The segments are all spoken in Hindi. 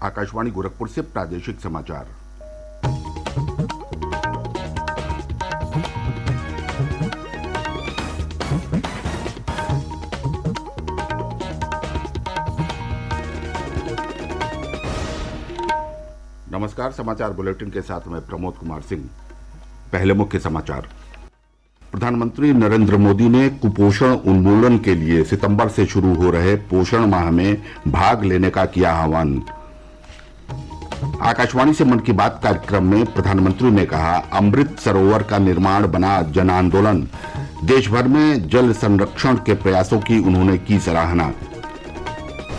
आकाशवाणी गोरखपुर से प्रादेशिक समाचार। नमस्कार। समाचार बुलेटिन के साथ मैं प्रमोद कुमार सिंह। पहले मुख्य समाचार। प्रधानमंत्री नरेंद्र मोदी ने कुपोषण उन्मूलन के लिए सितंबर से शुरू हो रहे पोषण माह में भाग लेने का किया आह्वान। आकाशवाणी से मन की बात कार्यक्रम में प्रधानमंत्री ने कहा, अमृत सरोवर का निर्माण बना जन आंदोलन। देश भर में जल संरक्षण के प्रयासों की उन्होंने की सराहना।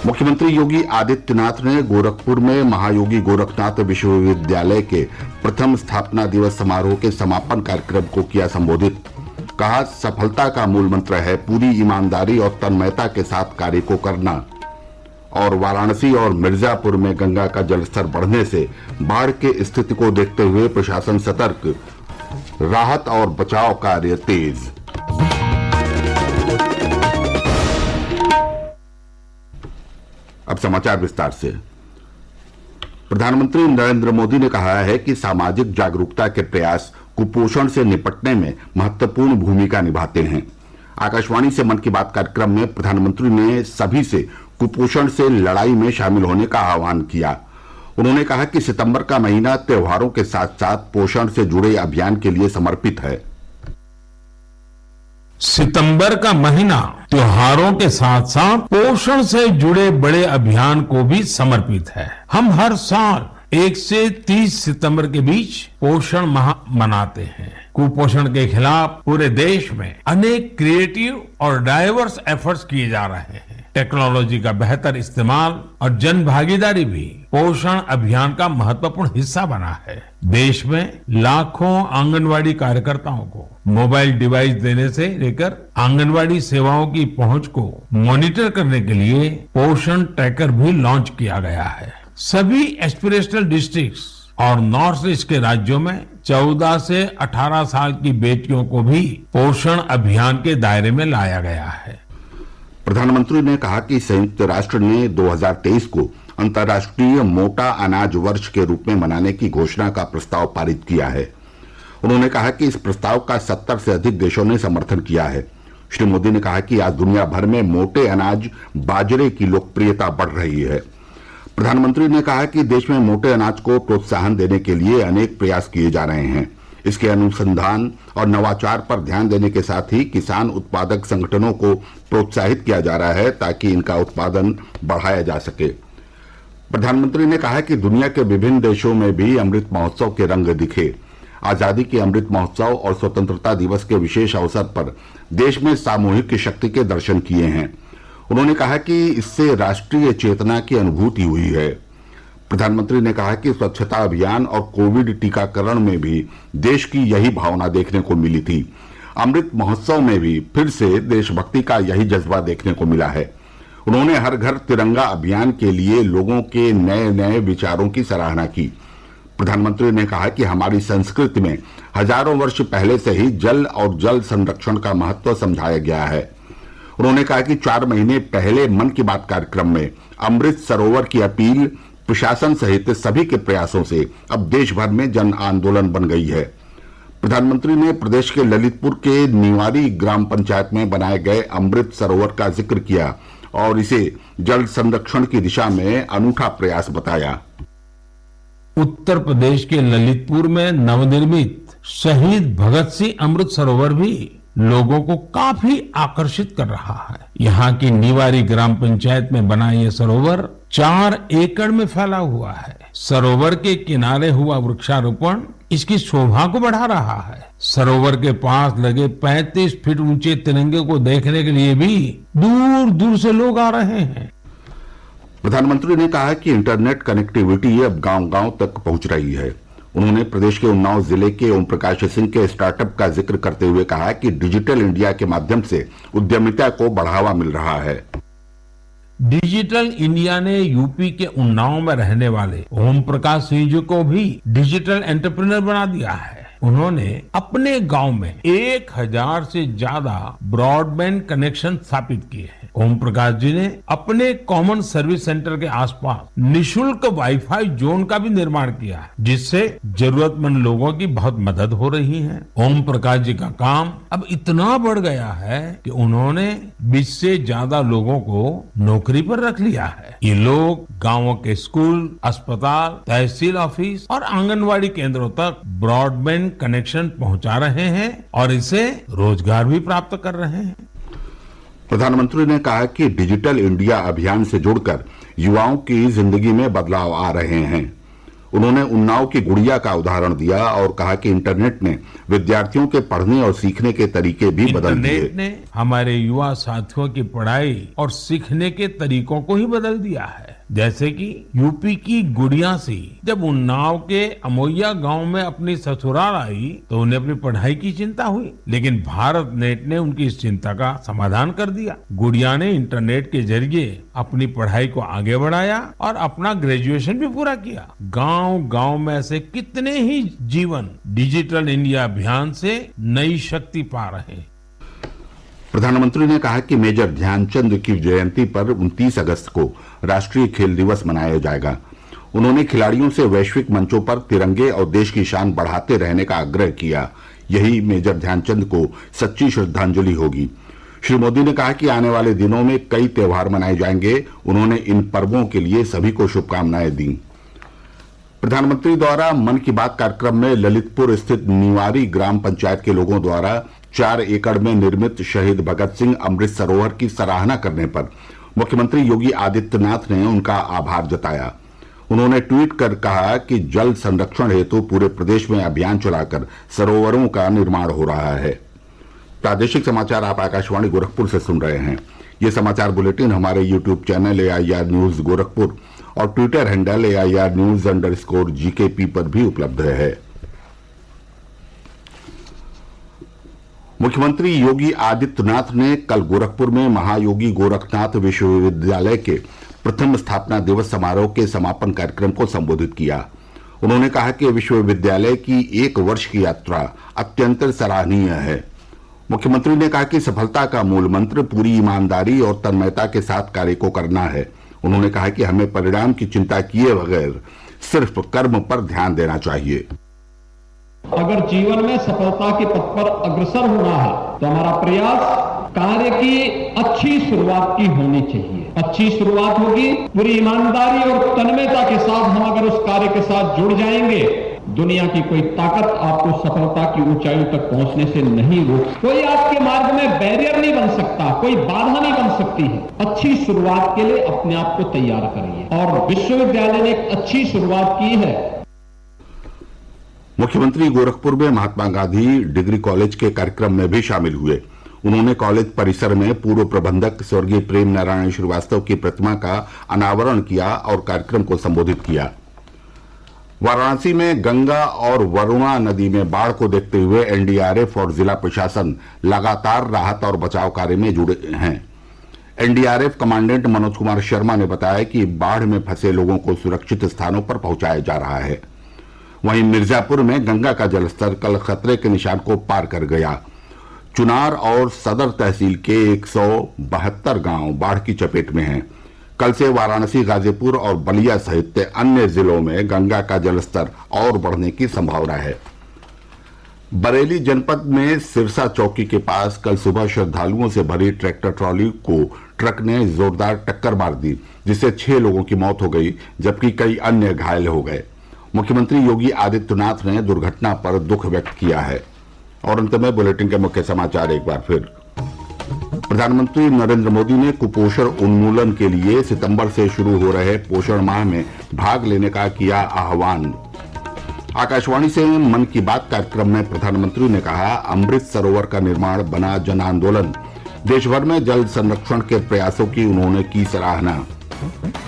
मुख्यमंत्री योगी आदित्यनाथ ने गोरखपुर में महायोगी गोरखनाथ विश्वविद्यालय के प्रथम स्थापना दिवस समारोह के समापन कार्यक्रम को किया संबोधित। कहा, सफलता का मूल मंत्र है पूरी ईमानदारी और तन्मयता के साथ कार्य को करना। और वाराणसी और मिर्जापुर में गंगा का जलस्तर बढ़ने से बाढ़ की स्थिति को देखते हुए प्रशासन सतर्क, राहत और बचाव कार्य तेज। अब समाचार विस्तार से। प्रधानमंत्री नरेंद्र मोदी ने कहा है कि सामाजिक जागरूकता के प्रयास कुपोषण से निपटने में महत्वपूर्ण भूमिका निभाते हैं। आकाशवाणी से मन की बात कार्यक्रम में प्रधानमंत्री ने सभी से कुपोषण से लड़ाई में शामिल होने का आह्वान किया। उन्होंने कहा कि सितंबर का महीना त्योहारों के साथ साथ पोषण से जुड़े अभियान के लिए समर्पित है। सितंबर का महीना त्योहारों के साथ साथ पोषण से जुड़े बड़े अभियान को भी समर्पित है। हम हर साल 1 से 30 सितंबर के बीच पोषण माह मनाते हैं। कुपोषण के खिलाफ पूरे देश में अनेक क्रिएटिव और डाइवर्स एफर्ट्स किए जा रहे हैं। टेक्नोलॉजी का बेहतर इस्तेमाल और जन भागीदारी भी पोषण अभियान का महत्वपूर्ण हिस्सा बना है। देश में लाखों आंगनवाड़ी कार्यकर्ताओं को मोबाइल डिवाइस देने से लेकर आंगनवाड़ी सेवाओं की पहुंच को मॉनिटर करने के लिए पोषण ट्रैकर भी लॉन्च किया गया है। सभी एस्पिरेशनल डिस्ट्रिक्ट्स और नॉर्थ ईस्ट के राज्यों में 14 से 18 साल की बेटियों को भी पोषण अभियान के दायरे में लाया गया है। प्रधानमंत्री ने कहा कि संयुक्त राष्ट्र ने 2023 को अंतर्राष्ट्रीय मोटा अनाज वर्ष के रूप में मनाने की घोषणा का प्रस्ताव पारित किया है। उन्होंने कहा कि इस प्रस्ताव का 70 से अधिक देशों ने समर्थन किया है। श्री मोदी ने कहा कि आज दुनिया भर में मोटे अनाज बाजरे की लोकप्रियता बढ़ रही है। प्रधानमंत्री ने कहा कि देश में मोटे अनाज को प्रोत्साहन देने के लिए अनेक प्रयास किए जा रहे हैं। इसके अनुसंधान और नवाचार पर ध्यान देने के साथ ही किसान उत्पादक संगठनों को प्रोत्साहित किया जा रहा है ताकि इनका उत्पादन बढ़ाया जा सके। प्रधानमंत्री ने कहा कि दुनिया के विभिन्न देशों में भी अमृत महोत्सव के रंग दिखे। आजादी के अमृत महोत्सव और स्वतंत्रता दिवस के विशेष अवसर पर देश में सामूहिक शक्ति के दर्शन किए हैं। उन्होंने कहा कि इससे राष्ट्रीय चेतना की अनुभूति हुई है। प्रधानमंत्री ने कहा कि स्वच्छता अभियान और कोविड टीकाकरण में भी देश की यही भावना देखने को मिली थी। अमृत महोत्सव में भी फिर से देशभक्ति का यही जज्बा देखने को मिला है। उन्होंने हर घर तिरंगा अभियान के लिए लोगों के नए नए विचारों की सराहना की। प्रधानमंत्री ने कहा कि हमारी संस्कृति में हजारों वर्ष पहले से ही जल और जल संरक्षण का महत्व समझाया गया है। उन्होंने कहा कि 4 महीने पहले मन की बात कार्यक्रम में अमृत सरोवर की अपील प्रशासन सहित सभी के प्रयासों से अब देश भर में जन आंदोलन बन गई है। प्रधानमंत्री ने प्रदेश के ललितपुर के निवारी ग्राम पंचायत में बनाए गए अमृत सरोवर का जिक्र किया और इसे जल संरक्षण की दिशा में अनूठा प्रयास बताया। उत्तर प्रदेश के ललितपुर में नवनिर्मित शहीद भगत सिंह अमृत सरोवर भी लोगों को काफी आकर्षित कर रहा है। यहाँ की निवारी ग्राम पंचायत में बना यह सरोवर 4 एकड़ में फैला हुआ है। सरोवर के किनारे हुआ वृक्षारोपण इसकी शोभा को बढ़ा रहा है। सरोवर के पास लगे 35 फीट ऊंचे तिरंगे को देखने के लिए भी दूर दूर से लोग आ रहे हैं। प्रधानमंत्री ने कहा कि इंटरनेट कनेक्टिविटी अब गांव गांव तक पहुंच रही है। उन्होंने प्रदेश के उन्नाव जिले के ओम प्रकाश सिंह के स्टार्टअप का जिक्र करते हुए कहा कि डिजिटल इंडिया के माध्यम से उद्यमिता को बढ़ावा मिल रहा है। डिजिटल इंडिया ने यूपी के उन्नाव में रहने वाले ओम प्रकाश सिंह जी को भी डिजिटल एंटरप्रेन्योर बना दिया है। उन्होंने अपने गांव में 1000 से ज्यादा ब्रॉडबैंड कनेक्शन स्थापित किए हैं। ओम प्रकाश जी ने अपने कॉमन सर्विस सेंटर के आसपास निशुल्क वाईफाई जोन का भी निर्माण किया है, जिससे जरूरतमंद लोगों की बहुत मदद हो रही है। ओम प्रकाश जी का काम अब इतना बढ़ गया है कि उन्होंने 20 से ज्यादा लोगों को नौकरी पर रख लिया है। ये लोग गांवों के स्कूल, अस्पताल, तहसील ऑफिस और आंगनवाड़ी केंद्रों तक ब्रॉडबैंड कनेक्शन पहुंचा रहे हैं और इससे रोजगार भी प्राप्त कर रहे हैं। प्रधानमंत्री ने कहा कि डिजिटल इंडिया अभियान से जुड़कर युवाओं की जिंदगी में बदलाव आ रहे हैं। उन्होंने उन्नाव की गुड़िया का उदाहरण दिया और कहा कि इंटरनेट ने विद्यार्थियों के पढ़ने और सीखने के तरीके भी बदल दिए। इंटरनेट ने हमारे युवा साथियों की पढ़ाई और सीखने के तरीकों को ही बदल दिया है। जैसे कि यूपी की गुड़िया सी जब उन्नाव के अमोइया गांव में अपनी ससुराल आई तो उन्हें अपनी पढ़ाई की चिंता हुई, लेकिन भारत नेट ने उनकी इस चिंता का समाधान कर दिया। गुड़िया ने इंटरनेट के जरिए अपनी पढ़ाई को आगे बढ़ाया और अपना ग्रेजुएशन भी पूरा किया। गांव गांव में ऐसे कितने ही जीवन डिजिटल इंडिया अभियान से नई शक्ति पा रहे हैं। प्रधानमंत्री ने कहा कि मेजर ध्यानचंद की जयंती पर 29 अगस्त को राष्ट्रीय खेल दिवस मनाया जाएगा। उन्होंने खिलाड़ियों से वैश्विक मंचों पर तिरंगे और देश की शान बढ़ाते रहने का आग्रह किया। यही मेजर ध्यानचंद को सच्ची श्रद्धांजलि होगी। श्री मोदी ने कहा कि आने वाले दिनों में कई त्योहार मनाए जाएंगे। उन्होंने इन पर्वों के लिए सभी को शुभकामनाएं दी। प्रधानमंत्री द्वारा मन की बात कार्यक्रम में ललितपुर स्थित निवारी ग्राम पंचायत के लोगों द्वारा 4 एकड़ में निर्मित शहीद भगत सिंह अमृत सरोवर की सराहना करने पर मुख्यमंत्री योगी आदित्यनाथ ने उनका आभार जताया। उन्होंने ट्वीट कर कहा कि जल संरक्षण हेतु पूरे प्रदेश में अभियान चलाकर सरोवरों का निर्माण हो रहा है। प्रादेशिक समाचार आप आकाशवाणी गोरखपुर से सुन रहे हैं। ये समाचार बुलेटिन हमारे YouTube channel AIR news Gorakhpur और ट्विटर हैंडल AIR न्यूज_GKP पर भी उपलब्ध है। मुख्यमंत्री योगी आदित्यनाथ ने कल गोरखपुर में महायोगी गोरखनाथ विश्वविद्यालय के प्रथम स्थापना दिवस समारोह के समापन कार्यक्रम को संबोधित किया। उन्होंने कहा कि विश्वविद्यालय की 1 वर्ष की यात्रा अत्यंत सराहनीय है। मुख्यमंत्री ने कहा कि सफलता का मूल मंत्र पूरी ईमानदारी और तन्मयता के साथ कार्य को करना है। उन्होंने कहा कि हमें परिणाम की चिंता किए बगैर सिर्फ कर्म पर ध्यान देना चाहिए। अगर जीवन में सफलता के पथ पर अग्रसर होना है तो हमारा प्रयास कार्य की अच्छी शुरुआत की होनी चाहिए। अच्छी शुरुआत होगी, पूरी ईमानदारी और तन्मयता के साथ हम अगर उस कार्य के साथ जुड़ जाएंगे, दुनिया की कोई ताकत आपको सफलता की ऊंचाइयों तक पहुंचने से नहीं रोक। कोई आपके मार्ग में बैरियर नहीं बन सकता, कोई बाधा नहीं बन सकती है। अच्छी शुरुआत के लिए अपने आप को तैयार करिए और विश्वविद्यालय ने एक अच्छी शुरुआत की है। मुख्यमंत्री गोरखपुर में महात्मा गांधी डिग्री कॉलेज के कार्यक्रम में भी शामिल हुए। उन्होंने कॉलेज परिसर में पूर्व प्रबंधक स्वर्गीय प्रेम नारायण श्रीवास्तव की प्रतिमा का अनावरण किया और कार्यक्रम को संबोधित किया। वाराणसी में गंगा और वरुणा नदी में बाढ़ को देखते हुए एनडीआरएफ और जिला प्रशासन लगातार राहत और बचाव कार्य में जुड़े हैं। एनडीआरएफ कमांडेंट मनोज कुमार शर्मा ने बताया कि बाढ़ में फंसे लोगों को सुरक्षित स्थानों पर पहुंचाया जा रहा है। वहीं मिर्जापुर में गंगा का जलस्तर कल खतरे के निशान को पार कर गया। चुनार और सदर तहसील के 172 गांव बाढ़ की चपेट में हैं। कल से वाराणसी, गाजीपुर और बलिया सहित अन्य जिलों में गंगा का जलस्तर और बढ़ने की संभावना है। बरेली जनपद में सिरसा चौकी के पास कल सुबह श्रद्धालुओं से भरी ट्रैक्टर ट्रॉली को ट्रक ने जोरदार टक्कर मार दी, जिससे 6 लोगों की मौत हो गई जबकि कई अन्य घायल हो गए। मुख्यमंत्री योगी आदित्यनाथ ने दुर्घटना पर दुख व्यक्त किया है। और अंत में बुलेटिन के मुख्य समाचार एक बार फिर। प्रधानमंत्री नरेंद्र मोदी ने कुपोषण उन्मूलन के लिए सितंबर से शुरू हो रहे पोषण माह में भाग लेने का किया आह्वान। आकाशवाणी से मन की बात कार्यक्रम में प्रधानमंत्री ने कहा, अमृत सरोवर का निर्माण बना जन आंदोलन। देश भर में जल संरक्षण के प्रयासों की उन्होंने की सराहना।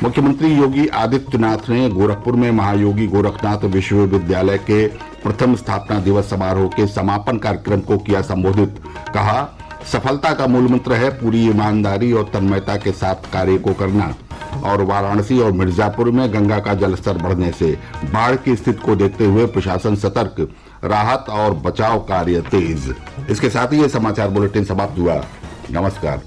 मुख्यमंत्री योगी आदित्यनाथ ने गोरखपुर में महायोगी गोरखनाथ विश्वविद्यालय के प्रथम स्थापना दिवस समारोह के समापन कार्यक्रम को किया संबोधित। कहा, सफलता का मूल मंत्र है पूरी ईमानदारी और तन्मयता के साथ कार्य को करना। और वाराणसी और मिर्जापुर में गंगा का जलस्तर बढ़ने से बाढ़ की स्थिति को देखते हुए प्रशासन सतर्क, राहत और बचाव कार्य तेज। इसके साथ ही ये समाचार बुलेटिन समाप्त हुआ। नमस्कार।